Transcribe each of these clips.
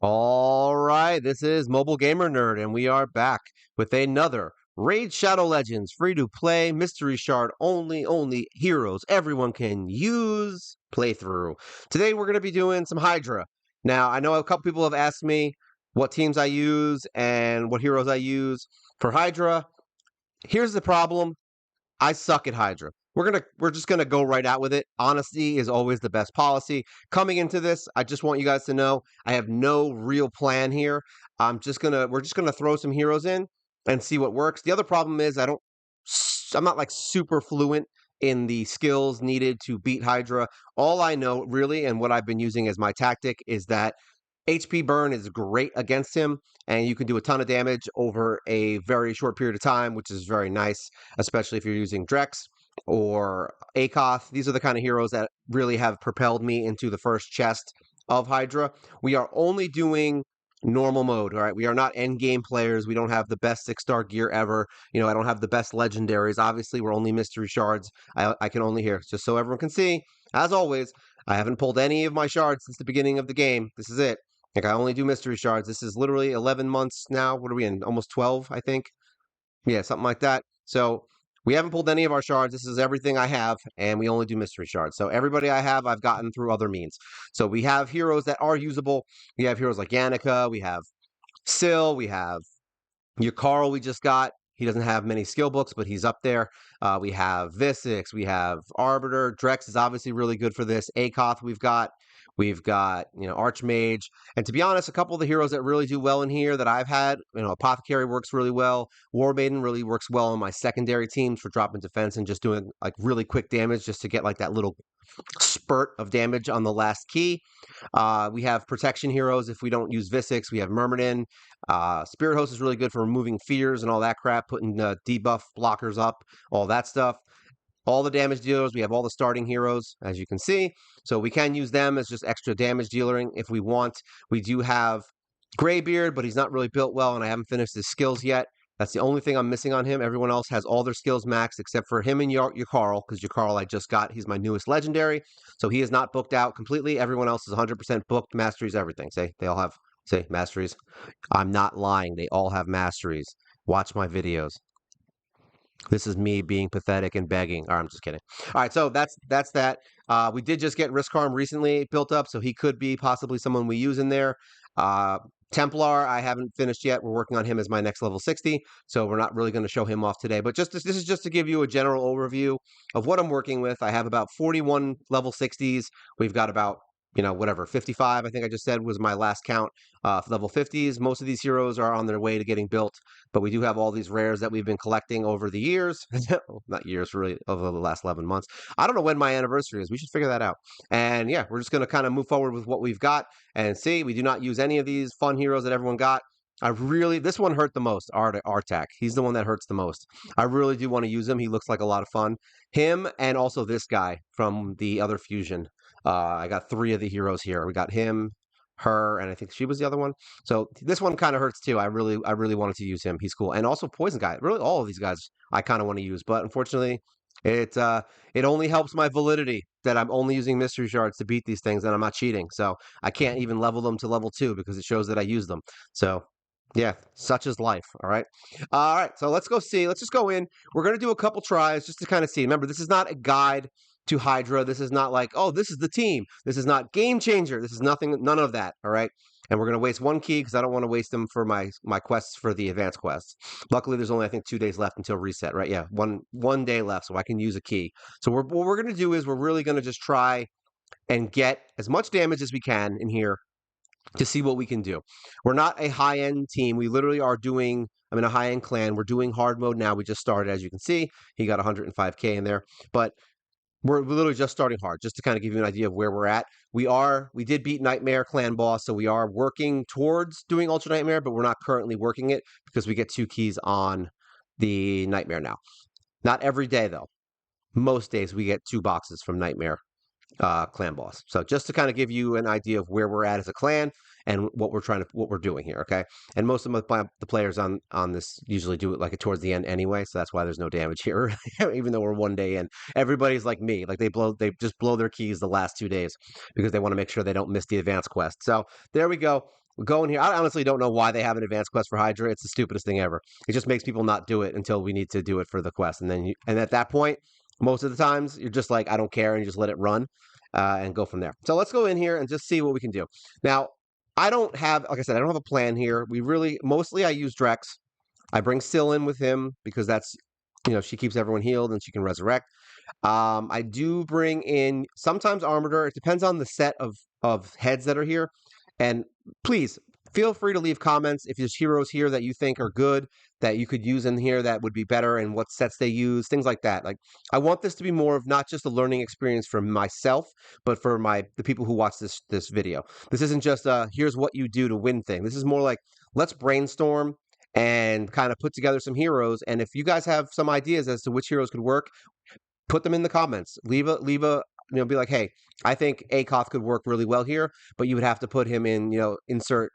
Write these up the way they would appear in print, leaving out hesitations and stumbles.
All right, this is Mobile Gamer Nerd, and we are back with another Raid Shadow Legends free to play mystery shard only heroes everyone can use playthrough. Today we're going to be doing some Hydra. Now, I know a couple people have asked me what teams I use and what heroes I use for Hydra. Here's the problem. I suck at Hydra. We're just gonna go right out with it. Honesty is always the best policy. Coming into this, I just want you guys to know I have no real plan here. We're just gonna throw some heroes in and see what works. The other problem is I'm not like super fluent in the skills needed to beat Hydra. All I know really and what I've been using as my tactic is that HP burn is great against him, and you can do a ton of damage over a very short period of time, which is very nice, especially if you're using Drex or Akoth. These are the kind of heroes that really have propelled me into the first chest of Hydra. We are only doing normal mode, all right? We are not end game players. We don't have the best 6-star gear ever. I don't have the best legendaries. Obviously, we're only mystery shards. I can only hear, just so everyone can see. As always, I haven't pulled any of my shards since the beginning of the game. This is it. Like I only do mystery shards. This is literally 11 months now. What are we in? Almost 12, I think. Yeah, something like that. So we haven't pulled any of our shards. This is everything I have, and we only do mystery shards. So everybody I have, I've gotten through other means. So we have heroes that are usable. We have heroes like Yannicka. We have Syl. We have Carl we just got. He doesn't have many skill books, but he's up there. We have Visix. We have Arbiter. Drex is obviously really good for this. Akoth we've got. We've got, Archmage. And to be honest, a couple of the heroes that really do well in here that I've had, Apothecary works really well. War Maiden really works well on my secondary teams for dropping defense and just doing like really quick damage just to get like that little spurt of damage on the last key. We have protection heroes if we don't use Visix. We have Myrmidon. Spirit Host is really good for removing fears and all that crap, putting debuff blockers up, all that stuff. All the damage dealers, we have all the starting heroes, as you can see. So we can use them as just extra damage dealing if we want. We do have Greybeard, but he's not really built well, and I haven't finished his skills yet. That's the only thing I'm missing on him. Everyone else has all their skills maxed except for him and your Carl, because your Carl I just got. He's my newest legendary. So he is not booked out completely. Everyone else is 100% booked. Masteries, everything. They all have, masteries. I'm not lying. They all have masteries. Watch my videos. This is me being pathetic and begging. All right, I'm just kidding. All right, so that's that. We did just get Riskharm recently built up, so he could be possibly someone we use in there. Templar, I haven't finished yet. We're working on him as my next level 60, so we're not really going to show him off today. But this is just to give you a general overview of what I'm working with. I have about 41 level 60s. We've got about whatever, 55, I think I just said was my last count, level 50s. Most of these heroes are on their way to getting built, but we do have all these rares that we've been collecting over the years. Not years, really, over the last 11 months. I don't know when my anniversary is. We should figure that out. And yeah, we're just going to kind of move forward with what we've got and see. We do not use any of these fun heroes that everyone got. This one hurt the most, Artak. He's the one that hurts the most. I really do want to use him. He looks like a lot of fun. Him and also this guy from the other fusion. I got 3 of the heroes here. We got him, her, and I think she was the other one. So this one kind of hurts too. I really wanted to use him. He's cool. And also Poison Guy. Really, all of these guys I kind of want to use, but unfortunately, it only helps my validity that I'm only using mystery shards to beat these things, and I'm not cheating. So I can't even level them to level 2 because it shows that I use them. So yeah, such is life. All right. All right. So let's go see. Let's just go in. We're going to do a couple tries just to kind of see. Remember, this is not a guide to Hydra. This is not like, oh, this is the team. This is not game changer. This is none of that. All right. And we're going to waste 1 key because I don't want to waste them for my quests for the advanced quests. Luckily, there's only, I think, 2 days left until reset, right? Yeah, one day left, so I can use a key. So what we're going to do is we're really going to just try and get as much damage as we can in here to see what we can do. We're not a high-end team. We literally are doing, I'm in a high-end clan. We're doing hard mode now. We just started, as you can see. He got 105K in there. But we're literally just starting hard, just to kind of give you an idea of where we're at. We did beat Nightmare Clan Boss, so we are working towards doing Ultra Nightmare, but we're not currently working it because we get 2 keys on the Nightmare now. Not every day, though. Most days we get 2 boxes from Nightmare clan boss. So just to kind of give you an idea of where we're at as a clan and what we're doing here, okay? And most of the players on this usually do it like towards the end anyway, so that's why there's no damage here, even though we're 1 day in. Everybody's like me, like they just blow their keys the last 2 days because they want to make sure they don't miss the advanced quest. So there we go. go in here. I honestly don't know why they have an advanced quest for Hydra. It's the stupidest thing ever. It just makes people not do it until we need to do it for the quest, and then and at that point, most of the times you're just like, I don't care, and you just let it run and go from there. So let's go in here and just see what we can do. Now, I don't have, like I said, I don't have a plan here. We really mostly I use Drex. I bring Syl in with him because that's she keeps everyone healed and she can resurrect. I do bring in sometimes Armator. It depends on the set of heads that are here. And please feel free to leave comments if there's heroes here that you think are good that you could use in here that would be better and what sets they use, things like that. Like I want this to be more of not just a learning experience for myself, but for the people who watch this video. This isn't just here's what you do to win thing. This is more like let's brainstorm and kind of put together some heroes. And if you guys have some ideas as to which heroes could work, put them in the comments. Leave a be like, hey, I think Akoth could work really well here, but you would have to put him in, insert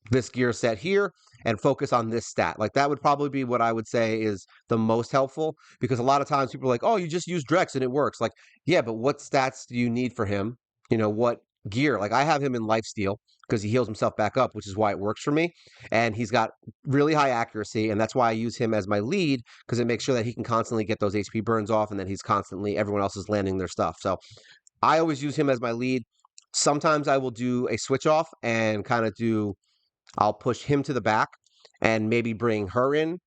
this gear set here and focus on this stat. Like that would probably be what I would say is the most helpful, because a lot of times people are like, oh, you just use Drex and it works. Like, yeah, but what stats do you need for him? What gear? Like I have him in lifesteal because he heals himself back up, which is why it works for me. And he's got really high accuracy, and that's why I use him as my lead, because it makes sure that he can constantly get those HP burns off and that he's constantly, everyone else is landing their stuff. So I always use him as my lead. Sometimes I will do a switch off and kind of I'll push him to the back and maybe bring her in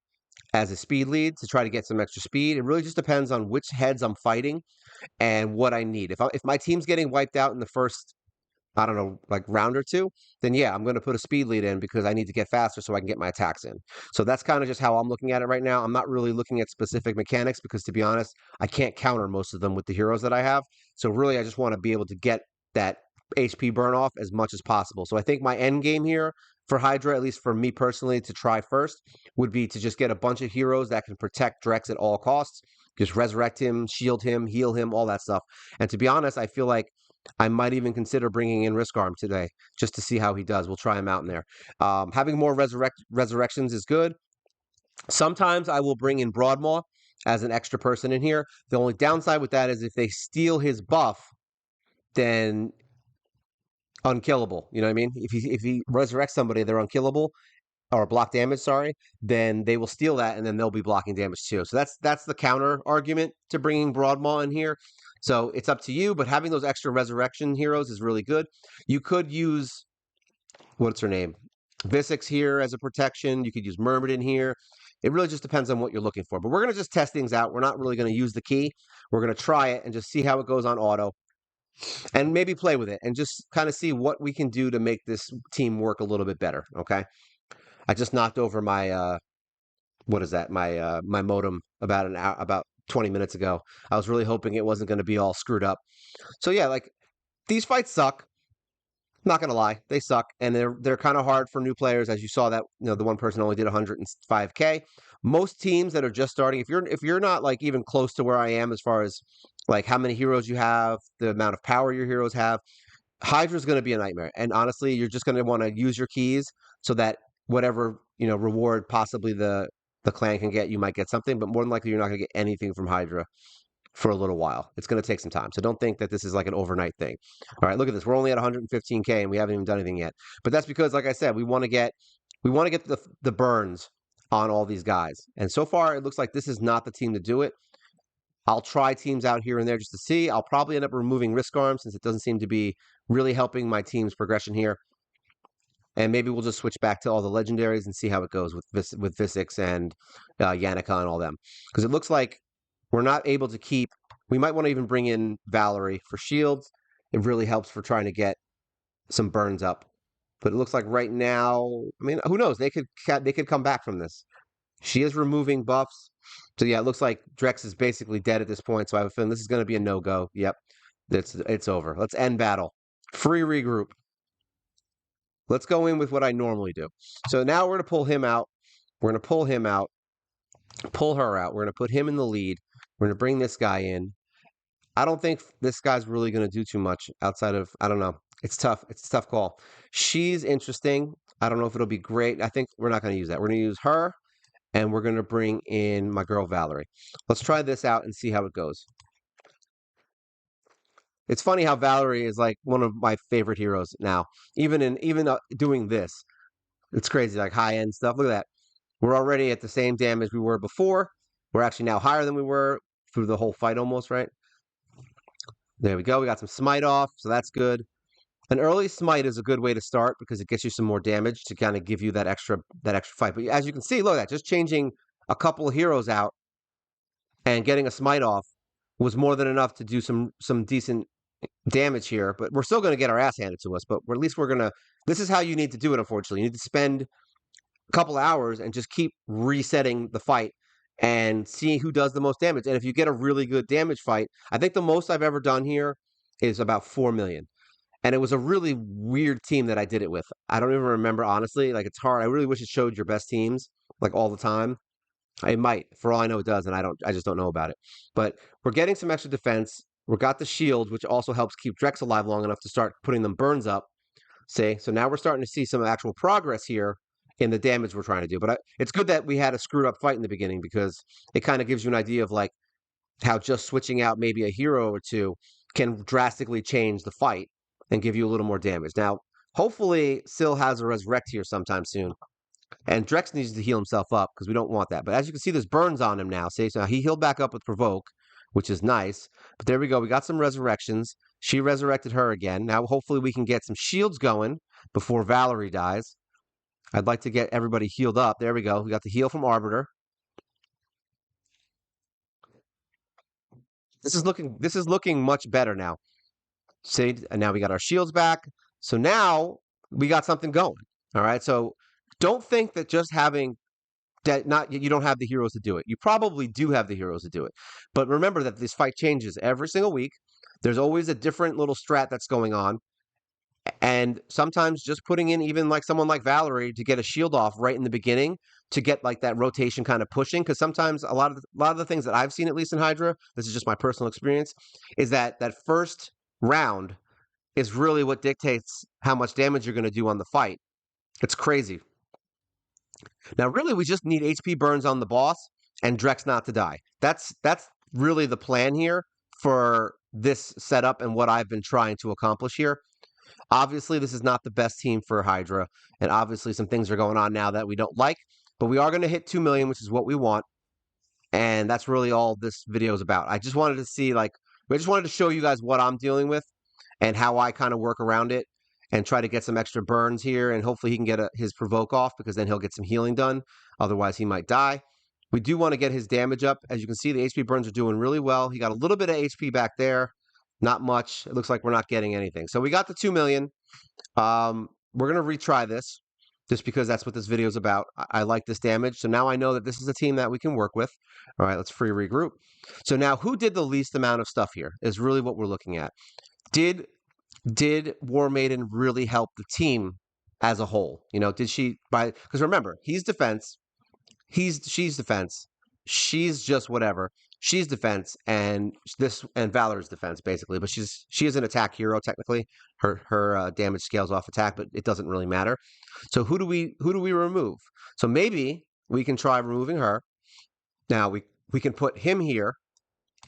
as a speed lead to try to get some extra speed. It really just depends on which heads I'm fighting and what I need. If my team's getting wiped out in the first, I don't know, like round or two, then yeah, I'm going to put a speed lead in because I need to get faster so I can get my attacks in. So that's kind of just how I'm looking at it right now. I'm not really looking at specific mechanics because, to be honest, I can't counter most of them with the heroes that I have. So really, I just want to be able to get that HP burn off as much as possible. So I think my end game here for Hydra, at least for me personally, to try first, would be to just get a bunch of heroes that can protect Drex at all costs. Just resurrect him, shield him, heal him, all that stuff. And to be honest, I feel like I might even consider bringing in Risk Arm today just to see how he does. We'll try him out in there. Having more resurrections is good. Sometimes I will bring in Broadmaw as an extra person in here. The only downside with that is if they steal his buff, then unkillable. You know what I mean? If he resurrects somebody, they're unkillable or block damage, sorry, then they will steal that and then they'll be blocking damage too. So that's the counter argument to bringing Broadmaw in here. So it's up to you, but having those extra resurrection heroes is really good. You could use, what's her name? Visix here as a protection. You could use Myrmidon here. It really just depends on what you're looking for. But we're going to just test things out. We're not really going to use the key. We're going to try it and just see how it goes on auto and maybe play with it and just kind of see what we can do to make this team work a little bit better, okay? I just knocked over my what is that? My modem about an hour, about 20 minutes ago. I was really hoping it wasn't going to be all screwed up. So yeah, like these fights suck. Not gonna lie, they suck, and they're kind of hard for new players. As you saw, that the one person only did 105K. Most teams that are just starting, if you're not like even close to where I am as far as like how many heroes you have, the amount of power your heroes have, Hydra's going to be a nightmare. And honestly, you're just going to want to use your keys so that whatever reward possibly the clan can get, you might get something, but more than likely you're not going to get anything from Hydra for a little while. It's going to take some time. So don't think that this is like an overnight thing. All right, look at this. We're only at 115K and we haven't even done anything yet. But that's because, like I said, we want to get the burns on all these guys. And so far, it looks like this is not the team to do it. I'll try teams out here and there just to see. I'll probably end up removing Risk Arm since it doesn't seem to be really helping my team's progression here. And maybe we'll just switch back to all the legendaries and see how it goes with Visix and Yannicka and all them. Because it looks like we're not able to keep. We might want to even bring in Valerie for shields. It really helps for trying to get some burns up. But it looks like right now, I mean, who knows? They could come back from this. She is removing buffs. So yeah, it looks like Drex is basically dead at this point. So I have a feeling this is going to be a no-go. Yep, it's over. Let's end battle. Free regroup. Let's go in with what I normally do. So now we're going to pull him out. We're going to pull him out. Pull her out. We're going to put him in the lead. We're going to bring this guy in. I don't think this guy's really going to do too much outside of, I don't know. It's tough. It's a tough call. She's interesting. I don't know if it'll be great. I think we're not going to use that. We're going to use her, and we're going to bring in my girl, Valerie. Let's try this out and see how it goes. It's funny how Valerie is like one of my favorite heroes now. Even doing this, it's crazy. Like high end stuff. Look at that. We're already at the same damage we were before. We're actually now higher than we were through the whole fight almost, right? There we go. We got some smite off, so that's good. An early smite is a good way to start because it gets you some more damage to kind of give you that extra fight. But as you can see, look at that. Just changing a couple of heroes out and getting a smite off was more than enough to do some decent damage here. But we're still going to get our ass handed to us. But at least we're gonna. This is how you need to do it. Unfortunately, you need to spend a couple hours and just keep resetting the fight and see who does the most damage. And if you get a really good damage fight, I think the most I've ever done here is about 4 million. And it was a really weird team that I did it with. I don't even remember, honestly. Like, it's hard. I really wish it showed your best teams, like, all the time. It might. For all I know, it does, and I just don't know about it. But we're getting some extra defense. We got the shield, which also helps keep Drex alive long enough to start putting them burns up. See? So now we're starting to see some actual progress here in the damage we're trying to do. But it's good that we had a screwed up fight in the beginning because it kind of gives you an idea of, like, how just switching out maybe a hero or two can drastically change the fight and give you a little more damage. Now, hopefully, Syl has a resurrect here sometime soon. And Drex needs to heal himself up because we don't want that. But as you can see, there's burns on him now. See, so now he healed back up with Provoke, which is nice. But there we go. We got some resurrections. She resurrected her again. Now, hopefully, we can get some shields going before Valerie dies. I'd like to get everybody healed up. There we go. We got the heal from Arbiter. This is looking much better now. See, and now we got our shields back. So now we got something going. All right. So don't think that just having that not you don't have the heroes to do it. You probably do have the heroes to do it. But remember that this fight changes every single week. There's always a different little strat that's going on. And sometimes just putting in even like someone like Valerie to get a shield off right in the beginning to get like that rotation kind of pushing. Because sometimes a lot of the things that I've seen, at least in Hydra, this is just my personal experience, is that first round is really what dictates how much damage you're going to do on the fight. It's crazy. Now, really, we just need HP burns on the boss and Drex not to die. That's really the plan here for this setup and what I've been trying to accomplish here. Obviously, this is not the best team for Hydra, and obviously some things are going on now that we don't like, but we are going to hit 2 million, which is what we want, and that's really all this video is about. I just wanted to see, like, I just wanted to show you guys what I'm dealing with and how I kind of work around it and try to get some extra burns here, and hopefully he can get his provoke off because then he'll get some healing done. Otherwise, he might die. We do want to get his damage up. As you can see, the HP burns are doing really well. He got a little bit of HP back there. Not much. It looks like we're not getting anything. So we got the 2 million. We're going to retry this just because that's what this video is about. I like this damage. So now I know that this is a team that we can work with. All right, let's free regroup. So now who did the least amount of stuff here is really what we're looking at. Did War Maiden really help the team as a whole? You know, did she because remember, he's defense, she's defense, she's just whatever. She's defense and Valor's defense basically, but she is an attack hero technically. Her damage scales off attack, but it doesn't really matter. So who do we remove? So maybe we can try removing her. Now we can put him here.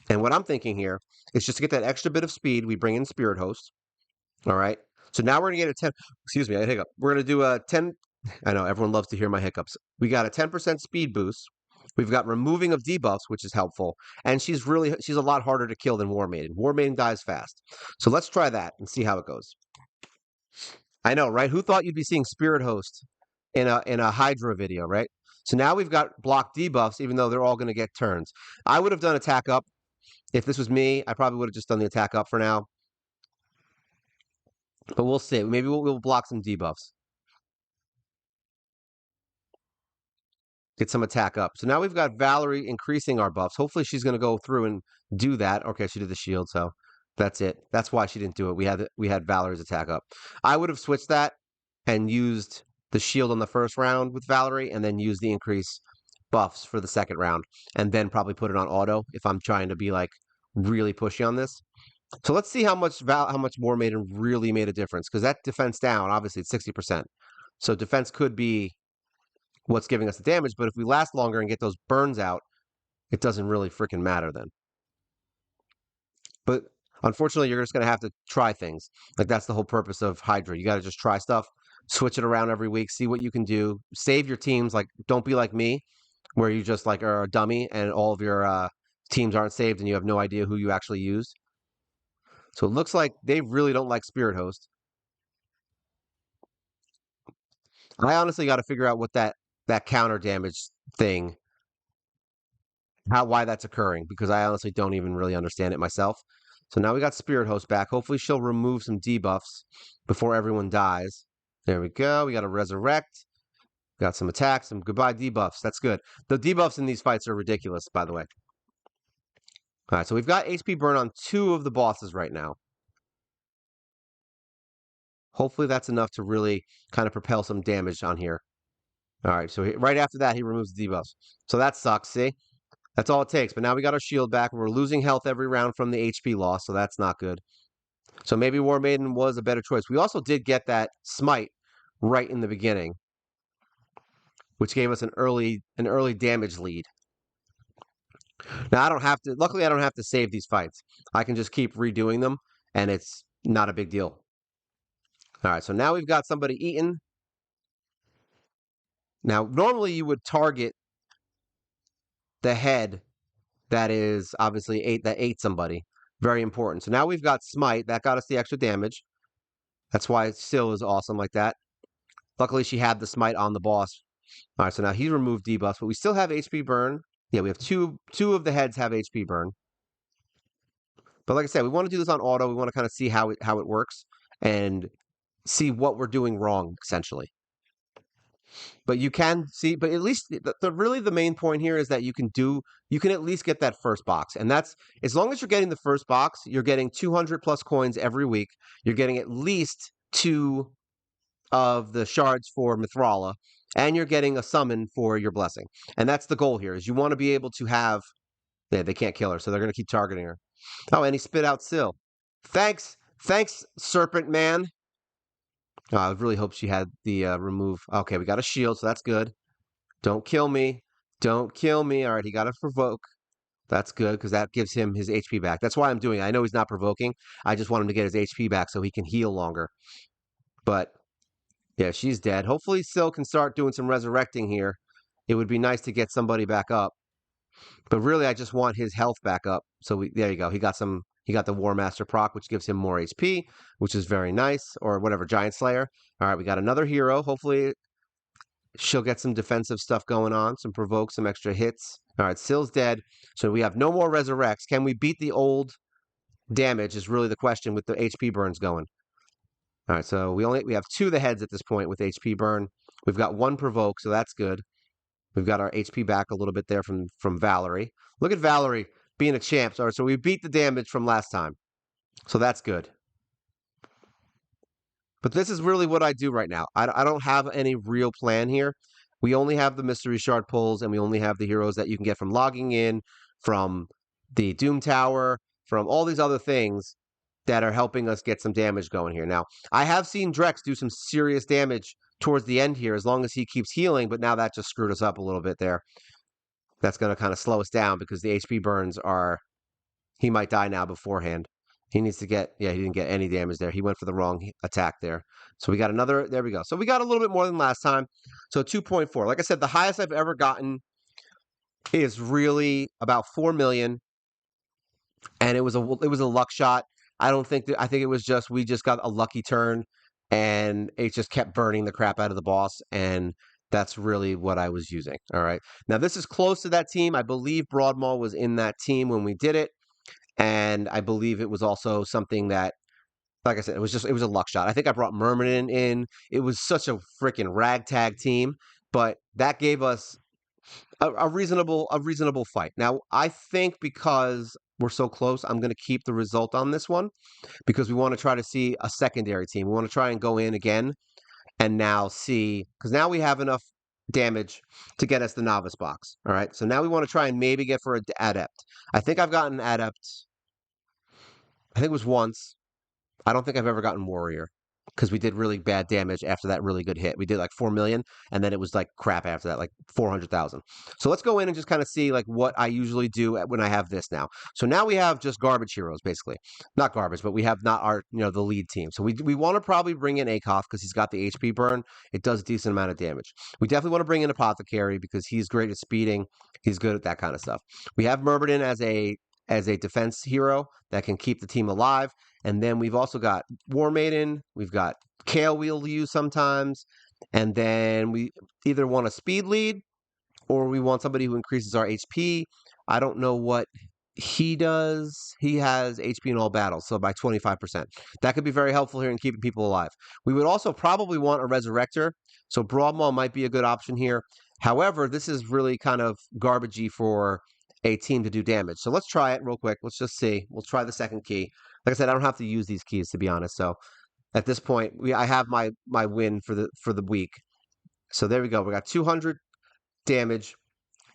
And what I'm thinking here is just to get that extra bit of speed, we bring in Spirit Host. All right. So now we're going to get a 10. Excuse me, I had a hiccup. We're going to do a 10. I know everyone loves to hear my hiccups. We got a 10% speed boost. We've got removing of debuffs, which is helpful. And she's a lot harder to kill than War Maiden. War Maiden dies fast. So let's try that and see how it goes. I know, right? Who thought you'd be seeing Spirit Host in a Hydra video, right? So now we've got block debuffs, even though they're all going to get turns. I would have done attack up. If this was me, I probably would have just done the attack up for now. But we'll see. Maybe we'll block some debuffs. Get some attack up. So now we've got Valerie increasing our buffs. Hopefully she's going to go through and do that. Okay, she did the shield, so that's it. That's why she didn't do it. We had Valerie's attack up. I would have switched that and used the shield on the first round with Valerie and then use the increase buffs for the second round and then probably put it on auto if I'm trying to be like really pushy on this. So let's see how much War Maiden really made a difference because that defense down, obviously it's 60%. So defense could be what's giving us the damage, but if we last longer and get those burns out, it doesn't really freaking matter then. But Unfortunately, you're just going to have to try things. Like that's the whole purpose of Hydra. You got to just try stuff, switch it around every week, see what you can do, save your teams. Like don't be like me, where you just like are a dummy and all of your teams aren't saved and you have no idea who you actually used. So it looks like they really don't like Spirit Host. I honestly got to figure out what that counter damage thing, why that's occurring, because I honestly don't even really understand it myself. So now we got Spirit Host back. Hopefully she'll remove some debuffs before everyone dies. There we go. We got a Resurrect. Got some attacks, some goodbye debuffs. That's good. The debuffs in these fights are ridiculous, by the way. All right, so we've got HP burn on 2 of the bosses right now. Hopefully that's enough to really kind of propel some damage on here. All right, so right after that, he removes the debuffs. So that sucks, see? That's all it takes. But now we got our shield back. We're losing health every round from the HP loss, so that's not good. So maybe War Maiden was a better choice. We also did get that smite right in the beginning, which gave us an early damage lead. Now I don't have to. Luckily, I don't have to save these fights. I can just keep redoing them, and it's not a big deal. All right, so now we've got somebody eaten. Now, normally you would target the head that is obviously that ate somebody. Very important. So now we've got smite. That got us the extra damage. That's why Syl is awesome like that. Luckily, she had the smite on the boss. All right, so now he's removed debuffs, but we still have HP burn. Yeah, we have two of the heads have HP burn. But like I said, we want to do this on auto. We want to kind of see how it works and see what we're doing wrong, essentially. But you can see, but at least really the main point here is that you can at least get that first box. And that's, as long as you're getting the first box, you're getting 200 plus coins every week. You're getting at least 2 of the shards for Mithrala, and you're getting a summon for your blessing. And that's the goal here, is you want to be able to have, yeah, they can't kill her, so they're going to keep targeting her. Oh, and he spit out Syl. Thanks, Serpent Man. Oh, I really hope she had the remove. Okay, we got a shield, so that's good. Don't kill me. Don't kill me. All right, he got a provoke. That's good, because that gives him his HP back. That's why I'm doing it. I know he's not provoking. I just want him to get his HP back so he can heal longer. But, yeah, she's dead. Hopefully Syl can start doing some resurrecting here. It would be nice to get somebody back up. But really, I just want his health back up. So there you go. He got the War Master proc, which gives him more HP, which is very nice. Or whatever, Giant Slayer. All right, we got another hero. Hopefully she'll get some defensive stuff going on, some provoke, some extra hits. All right, Syl's dead. So we have no more resurrects. Can we beat the old damage is really the question with the HP burns going. All right, so we have 2 of the heads at this point with HP burn. We've got 1 provoke, so that's good. We've got our HP back a little bit there from Valerie. Look at Valerie being a champ. All right, so we beat the damage from last time. So that's good. But this is really what I do right now. I don't have any real plan here. We only have the mystery shard pulls, and we only have the heroes that you can get from logging in, from the Doom Tower, from all these other things that are helping us get some damage going here. Now, I have seen Drex do some serious damage towards the end here, as long as he keeps healing, but now that just screwed us up a little bit there. That's going to kind of slow us down because the HP burns are, he might die now beforehand. He needs to get, yeah, he didn't get any damage there. He went for the wrong attack there. So we got another, there we go. So we got a little bit more than last time. So 2.4. Like I said, the highest I've ever gotten is really about 4 million. And it was a luck shot. I think it was just, we just got a lucky turn and it just kept burning the crap out of the boss. And that's really what I was using. All right. Now this is close to that team. I believe Broadmaw was in that team when we did it. And I believe it was also something that, like I said, it was a luck shot. I think I brought Myrmidon in. It was such a freaking ragtag team, but that gave us a reasonable fight. Now, I think because we're so close, I'm going to keep the result on this one because we want to try to see a secondary team. We want to try and go in again and now see, because now we have enough damage to get us the novice box. All right, so now we want to try and maybe get for an adept. I think I've gotten adept. I think it was once. I don't think I've ever gotten warrior. because we did really bad damage after that really good hit. We did like 4 million, and then it was like crap after that, like 400,000. So let's go in and just kind of see like what I usually do when I have this now. So now we have just garbage heroes, basically. Not garbage, but we have not our, the lead team. So we want to probably bring in Akoth because he's got the HP burn. It does a decent amount of damage. We definitely want to bring in Apothecary because he's great at speeding. He's good at that kind of stuff. We have Myrmidon as a defense hero that can keep the team alive. And then we've also got War Maiden, we've got Kale we'll use sometimes, and then we either want a speed lead or we want somebody who increases our HP. I don't know what he does. He has HP in all battles, so by 25%. That could be very helpful here in keeping people alive. We would also probably want a Resurrector, so Broadmaw might be a good option here. However, this is really kind of garbagey for a team to do damage. So let's try it real quick. Let's just see. We'll try the second key. Like I said, I don't have to use these keys to be honest. So at this point, I have my win for the week. So there we go. We got 200 damage.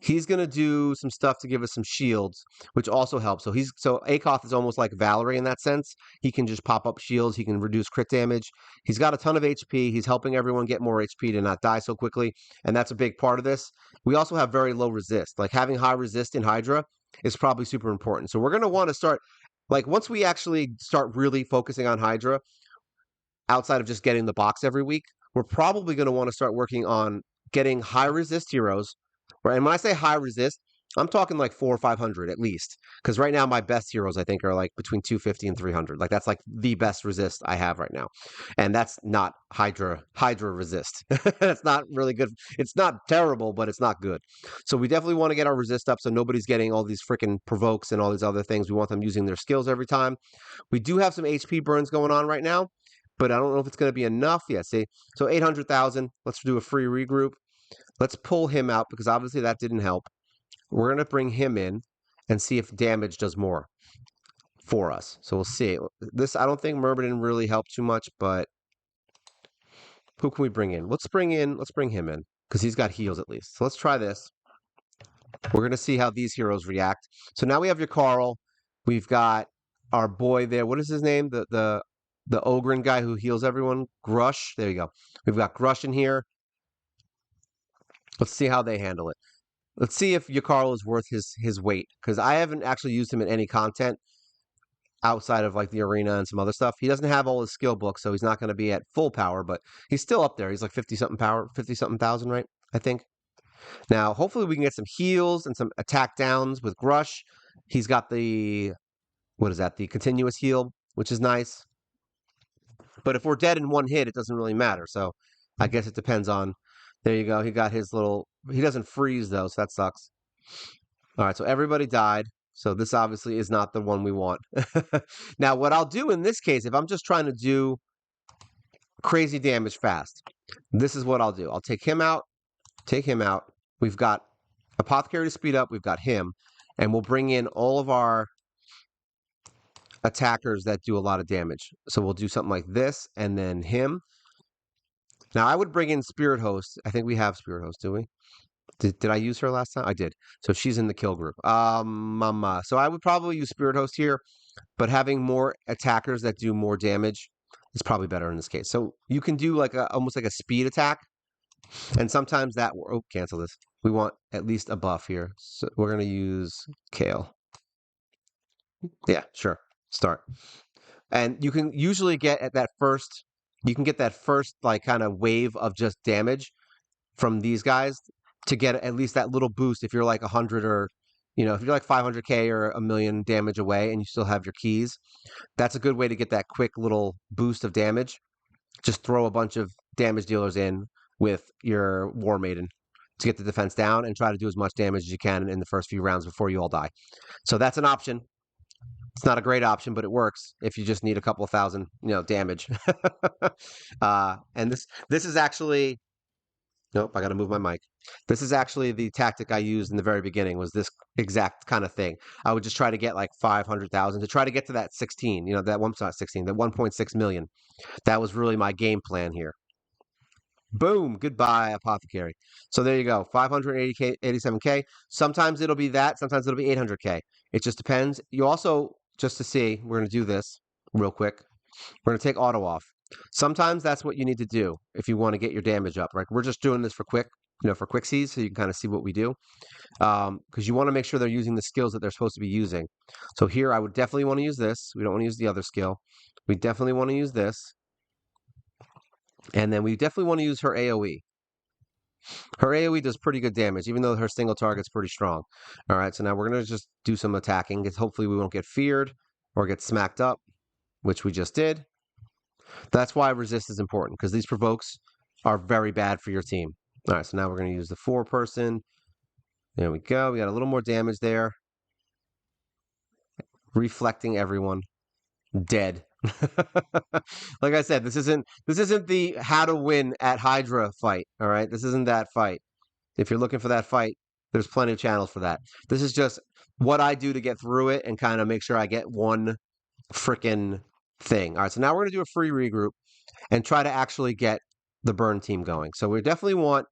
He's gonna do some stuff to give us some shields, which also helps. So Akoth is almost like Valerie in that sense. He can just pop up shields. He can reduce crit damage. He's got a ton of HP. He's helping everyone get more HP to not die so quickly, and that's a big part of this. We also have very low resist. Like having high resist in Hydra is probably super important. So we're gonna want to start, like once we actually start really focusing on Hydra, outside of just getting the box every week, we're probably going to want to start working on getting high resist heroes. Right? And when I say high resist, I'm talking like 400 or 500 at least. Because right now my best heroes I think are like between 250 and 300. Like that's like the best resist I have right now, and that's not Hydra resist. That's not really good. It's not terrible, but it's not good. So we definitely want to get our resist up so nobody's getting all these freaking provokes and all these other things. We want them using their skills every time. We do have some HP burns going on right now, but I don't know if it's going to be enough. Yeah, see, so 800,000. Let's do a free regroup. Let's pull him out because obviously that didn't help. We're going to bring him in and see if damage does more for us. So we'll see. This, I don't think Myrmidon really helped too much, but who can we bring in? Let's bring him in because he's got heals at least. So let's try this. We're going to see how these heroes react. So now we have your Carl. We've got our boy there. What is his name? The Ogren guy who heals everyone. Grush. There you go. We've got Grush in here. Let's see how they handle it. Let's see if Yakarl is worth his weight, because I haven't actually used him in any content outside of like the arena and some other stuff. He doesn't have all his skill books, so he's not going to be at full power, but he's still up there. He's like 50-something power, 50-something thousand, right? I think. Now, hopefully we can get some heals and some attack downs with Grush. He's got the, what is that? The continuous heal, which is nice. But if we're dead in one hit, it doesn't really matter. So I guess it depends on. There you go. He got his little. He doesn't freeze though, so that sucks. All right, so everybody died. So this obviously is not the one we want. Now, what I'll do in this case, if I'm just trying to do crazy damage fast, this is what I'll do. I'll take him out. Take him out. We've got Apothecary to speed up. We've got him, and we'll bring in all of our attackers that do a lot of damage. So we'll do something like this, and then him. Now, I would bring in Spirit Host. I think we have Spirit Host, do we? Did I use her last time? I did. So she's in the kill group. So I would probably use Spirit Host here, but having more attackers that do more damage is probably better in this case. So you can do like almost like a speed attack, and sometimes that. Oh, cancel this. We want at least a buff here. So we're gonna use Kale. Yeah, sure. Start. And you can usually get at that first. You can get that first like kind of wave of just damage from these guys to get at least that little boost if you're like 100 or, if you're like 500k or a million damage away and you still have your keys. That's a good way to get that quick little boost of damage. Just throw a bunch of damage dealers in with your War Maiden to get the defense down and try to do as much damage as you can in the first few rounds before you all die. So that's an option. It's not a great option, but it works if you just need a couple of thousand, damage. And this is actually, nope, I got to move my mic. This is actually the tactic I used in the very beginning, was this exact kind of thing. I would just try to get like 500,000 to try to get to that 16, that one, not 16, that 1.6 million. That was really my game plan here. Boom, goodbye, Apothecary. So there you go, 580k, 87k. Sometimes it'll be that, sometimes it'll be 800k. It just depends. You also, just to see, we're going to do this real quick. We're going to take auto off. Sometimes that's what you need to do if you want to get your damage up. Right? We're just doing this for quick, for quicksies, so you can kind of see what we do. Because you want to make sure they're using the skills that they're supposed to be using. So here, I would definitely want to use this. We don't want to use the other skill. We definitely want to use this. And then we definitely want to use her AoE. Her AoE does pretty good damage, even though her single target's pretty strong. All right, so now we're going to just do some attacking. Hopefully we won't get feared or get smacked up, which we just did. That's why resist is important, because these provokes are very bad for your team. All right, so now we're going to use the 4-person. There we go. We got a little more damage there. Reflecting everyone. Dead. Like I said, this isn't the how to win at Hydra fight. All right, this isn't that fight. If you're looking for that fight, there's plenty of channels for that. This is just what I do to get through it and kind of make sure I get one freaking thing. All right, so now we're gonna do a free regroup and try to actually get the burn team going. So we definitely want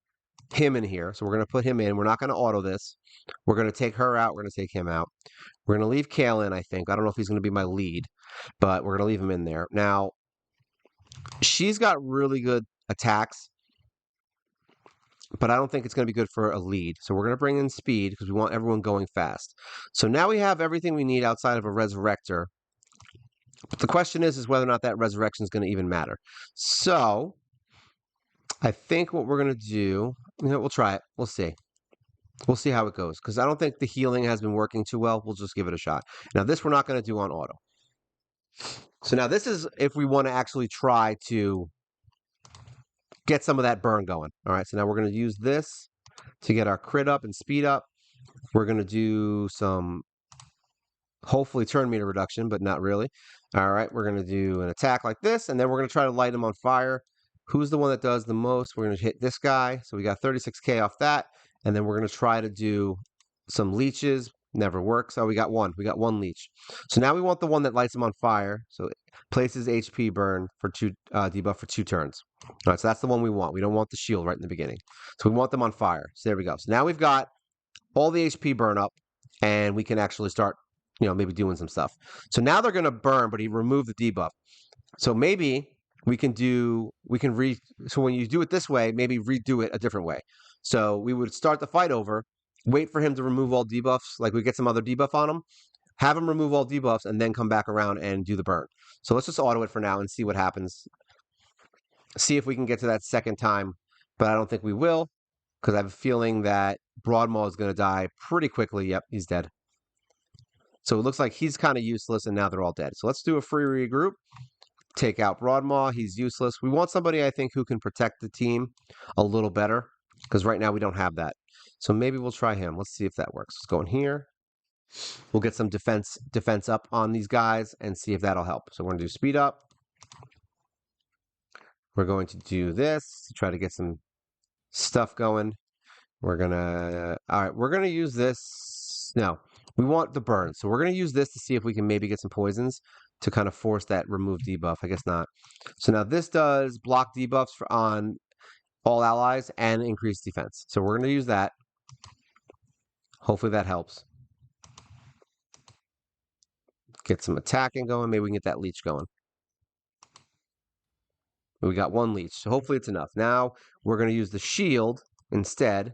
him in here. So we're gonna put him in. We're not gonna auto this. We're gonna take her out. We're gonna take him out. We're gonna leave Kale in, I think. I don't know if he's gonna be my lead, but we're gonna leave him in there. Now, she's got really good attacks, but I don't think it's going to be good for a lead. So we're going to bring in speed because we want everyone going fast. So now we have everything we need outside of a resurrector. But the question is whether or not that resurrection is going to even matter. So I think what we're going to do, we'll try it. We'll see. We'll see how it goes, because I don't think the healing has been working too well. We'll just give it a shot. Now, this we're not going to do on auto. So now this is if we want to actually try to get some of that burn going. All right, so now we're going to use this to get our crit up and speed up. We're going to do some, hopefully, turn meter reduction, but not really. All right, we're going to do an attack like this, and then we're going to try to light him on fire. Who's the one that does the most? We're going to hit this guy. So we got 36k off that, and then we're going to try to do some leeches. Never works. Oh, we got one. We got one leech. So now we want the one that lights him on fire. So it places HP burn for debuff for 2 turns. All right, so that's the one we want. We don't want the shield right in the beginning. So we want them on fire. So there we go. So now we've got all the HP burn up, and we can actually start, maybe doing some stuff. So now they're going to burn, but he removed the debuff. So maybe so when you do it this way, maybe redo it a different way. So we would start the fight over, wait for him to remove all debuffs, like we get some other debuff on him, have him remove all debuffs, and then come back around and do the burn. So let's just auto it for now and see what happens. See if we can get to that second time, but I don't think we will, because I have a feeling that Broadmaw is going to die pretty quickly. Yep, he's dead. So it looks like he's kind of useless, and now they're all dead. So let's do a free regroup. Take out Broadmaw. He's useless. We want somebody, I think, who can protect the team a little better, because right now we don't have that. So maybe we'll try him. Let's see if that works. Let's go in here. We'll get some defense up on these guys and see if that'll help. So we're going to do speed up. We're going to do this to try to get some stuff going. We're going to, all right, we're going to use this. No, we want the burn. So we're going to use this to see if we can maybe get some poisons to kind of force that remove debuff. I guess not. So now this does block debuffs on all allies and increase defense. So we're going to use that. Hopefully that helps. Get some attacking going. Maybe we can get that leech going. We got one leech, so hopefully it's enough. Now we're going to use the shield instead.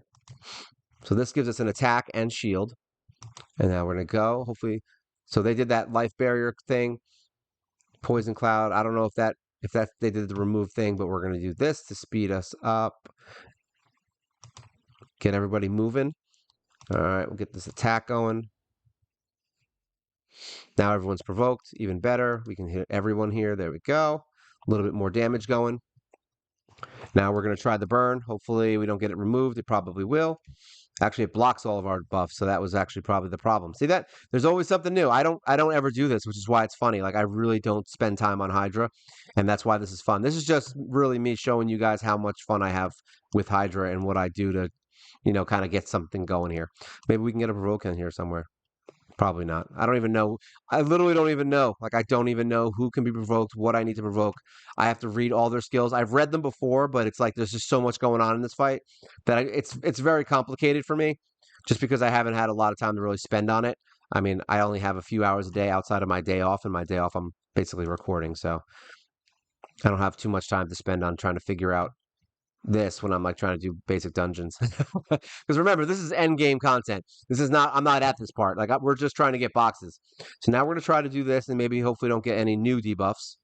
So this gives us an attack and shield. And now we're going to go, hopefully. So they did that life barrier thing. Poison cloud. I don't know if they did the remove thing, but we're going to do this to speed us up. Get everybody moving. All right, we'll get this attack going. Now everyone's provoked, even better. We can hit everyone here. There we go. A little bit more damage going. Now we're going to try the burn. Hopefully we don't get it removed. It probably will. Actually, it blocks all of our buffs, so that was actually probably the problem. See that? There's always something new. I don't ever do this, which is why it's funny. Like, I really don't spend time on Hydra, and that's why this is fun. This is just really me showing you guys how much fun I have with Hydra and what I do to, kind of get something going here. Maybe we can get a provoke in here somewhere. Probably not. I don't even know. I literally don't even know. Like, I don't even know who can be provoked, what I need to provoke. I have to read all their skills. I've read them before, but it's like there's just so much going on in this fight that it's very complicated for me, just because I haven't had a lot of time to really spend on it. I mean, I only have a few hours a day outside of my day off, and my day off I'm basically recording. So I don't have too much time to spend on trying to figure out this when I'm like trying to do basic dungeons. Because remember, this is end game content. This is not. I'm not at this part. Like we're just trying to get boxes. So now we're gonna try to do this, and maybe hopefully don't get any new debuffs.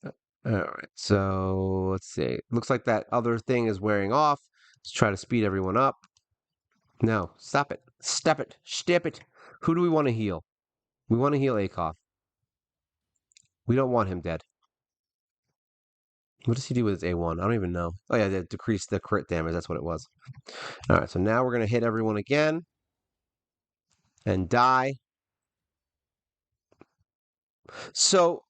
All right. So let's see. Looks like that other thing is wearing off. Let's try to speed everyone up. No, stop it. Step it. Step it. Who do we want to heal? We want to heal Akoff. We don't want him dead. What does he do with his A1? I don't even know. Oh, yeah, they decrease the crit damage. That's what it was. All right, so now we're going to hit everyone again and die. So,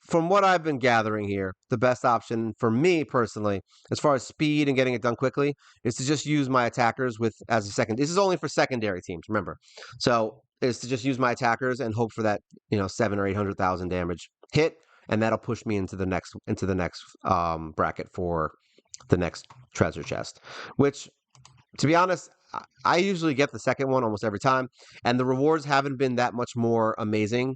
from what I've been gathering here, the best option for me personally, as far as speed and getting it done quickly, is to just use my attackers with as a second. This is only for secondary teams, remember. So, is to just use my attackers and hope for that, 7 or 800,000 damage hit, and that'll push me into the next bracket for the next treasure chest, which, to be honest, I usually get the second one almost every time, and the rewards haven't been that much more amazing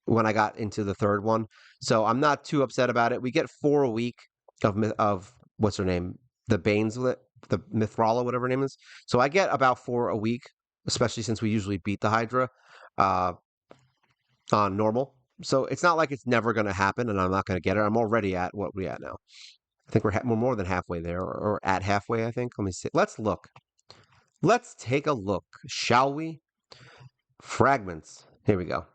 when I got into the third one. So I'm not too upset about it. We get 4 a week of what's her name, the the Mithrala, whatever her name is. So I get about 4 a week, especially since we usually beat the Hydra uh, on normal. So it's not like it's never going to happen, and I'm not going to get it. I'm already at what we at now. I think we're more than halfway there, or at halfway. I think. Let me see. Let's look. Let's take a look, shall we? Fragments. Here we go.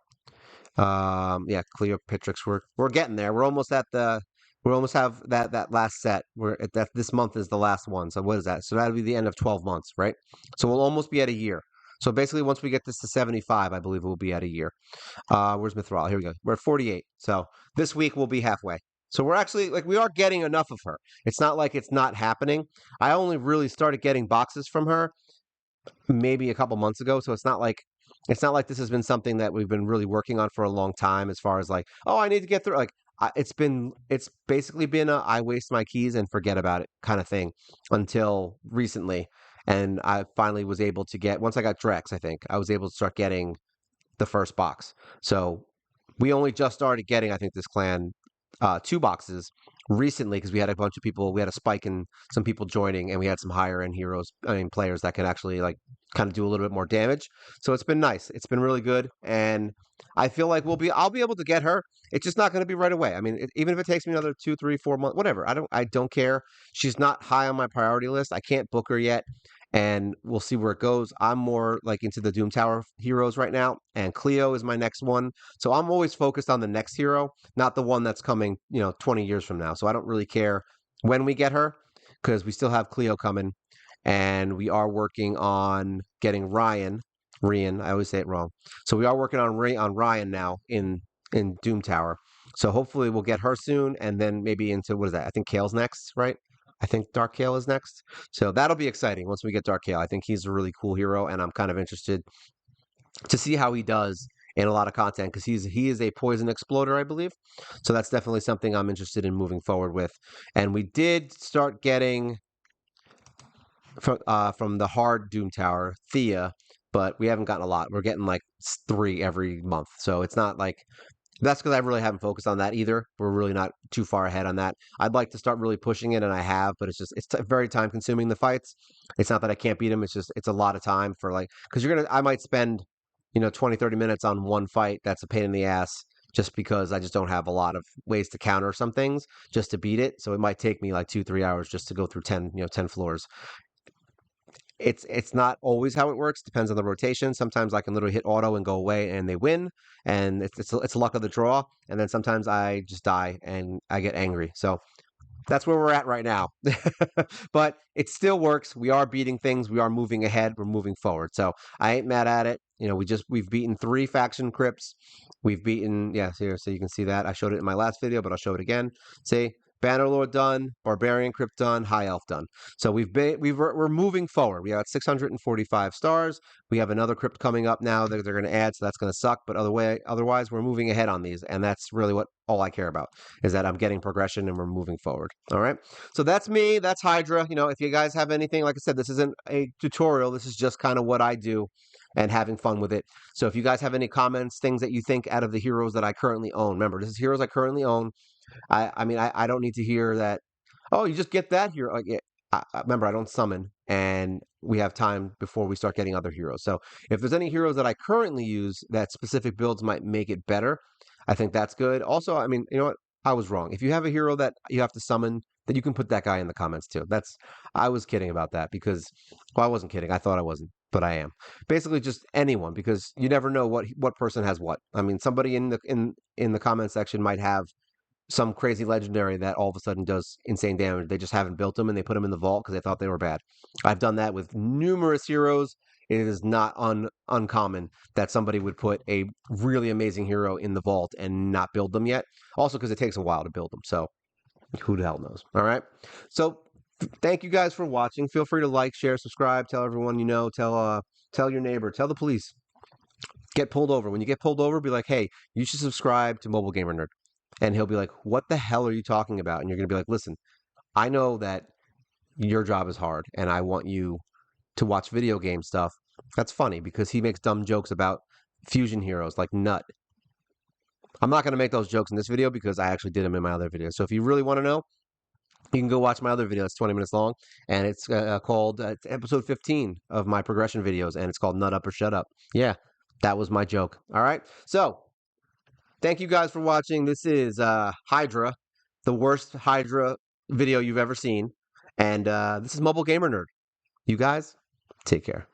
Yeah, Cleopatrix. We're getting there. We almost have that last set. That this month is the last one. So what is that? So that'll be the end of 12 months, right? So we'll almost be at a year. So basically, once we get this to 75, I believe we'll be at a year. Where's Mithril? Here we go. We're at 48. So this week we'll be halfway. So we're actually like we are getting enough of her. It's not like it's not happening. I only really started getting boxes from her maybe a couple months ago, so it's not like this has been something that we've been really working on for a long time as far as like, oh, I need to get through like it's basically been a I waste my keys and forget about it kind of thing until recently. And I finally was able to get once I got Drex, I think I was able to start getting the first box. So we only just started getting, I think, this clan 2 boxes recently because we had a bunch of people. We had a spike in some people joining, and we had some higher end heroes, players that can actually like kind of do a little bit more damage. So it's been nice. It's been really good, and I feel like I'll be able to get her. It's just not going to be right away. I mean, even if it takes me another 2, 3, 4 months, whatever. I don't care. She's not high on my priority list. I can't book her yet, and we'll see where it goes. I'm more like into the Doom Tower heroes right now, and Cleo is my next one. So I'm always focused on the next hero, not the one that's coming, 20 years from now. So I don't really care when we get her because we still have Cleo coming, and we are working on getting Ryan. I always say it wrong. So we are working on Ryan now in Doom Tower. So hopefully we'll get her soon, and then maybe into what is that? I think Kale's next, right? I think Dark Kale is next. So that'll be exciting once we get Dark Kale. I think he's a really cool hero, and I'm kind of interested to see how he does in a lot of content because he is a poison exploder, I believe. So that's definitely something I'm interested in moving forward with. And we did start getting from the hard Doom Tower Thea, but we haven't gotten a lot. We're getting like 3 every month, so it's not like that's because I really haven't focused on that either. We're really not too far ahead on that. I'd like to start really pushing it, and I have, but it's very time consuming, the fights. It's not that I can't beat them. It's a lot of time for like because I might spend 20, 30 minutes on one fight. That's a pain in the ass just because I just don't have a lot of ways to counter some things just to beat it. So it might take me like 2, 3 hours just to go through 10 floors. It's not always how it works. Depends on the rotation. Sometimes I can literally hit auto and go away and they win, and it's a luck of the draw. And then sometimes I just die and I get angry. So that's where we're at right now. But it still works. We are beating things. We are moving ahead. We're moving forward. So I ain't mad at it. We've beaten 3 faction crypts. We've beaten here, so you can see that. I showed it in my last video, but I'll show it again. See, Bannerlord done, Barbarian Crypt done, High Elf done. So we're moving forward. We got 645 stars. We have another crypt coming up now that they're going to add, so that's going to suck. But otherwise, we're moving ahead on these, and that's really all I care about is that I'm getting progression and we're moving forward. All right. So that's me. That's Hydra. If you guys have anything, like I said, this isn't a tutorial. This is just kind of what I do and having fun with it. So if you guys have any comments, things that you think out of the heroes that I currently own, remember, this is heroes I currently own. I mean, I don't need to hear that, oh, you just get that hero. Like, remember, I don't summon, and we have time before we start getting other heroes. So if there's any heroes that I currently use that specific builds might make it better, I think that's good. Also, I mean, you know what? I was wrong. If you have a hero that you have to summon, then you can put that guy in the comments too. I was kidding about that because, well, I wasn't kidding. I thought I wasn't, but I am. Basically, just anyone, because you never know what person has what. I mean, somebody in the comment section might have some crazy legendary that all of a sudden does insane damage. They just haven't built them and they put them in the vault because they thought they were bad. I've done that with numerous heroes. It is not uncommon that somebody would put a really amazing hero in the vault and not build them yet. Also, because it takes a while to build them. So who the hell knows? All right. So thank you guys for watching. Feel free to like, share, subscribe, tell everyone you know, tell your neighbor, tell the police. Get pulled over. When you get pulled over, be like, hey, you should subscribe to Mobile Gamer Nerd. And he'll be like, what the hell are you talking about? And you're going to be like, listen, I know that your job is hard and I want you to watch video game stuff. That's funny because he makes dumb jokes about fusion heroes like Nut. I'm not going to make those jokes in this video because I actually did them in my other video. So if you really want to know, you can go watch my other video. It's 20 minutes long, and it's called it's episode 15 of my progression videos, and it's called Nut Up or Shut Up. Yeah, that was my joke. All right. So thank you guys for watching. This is Hydra, the worst Hydra video you've ever seen. And this is Mobile Gamer Nerd. You guys, take care.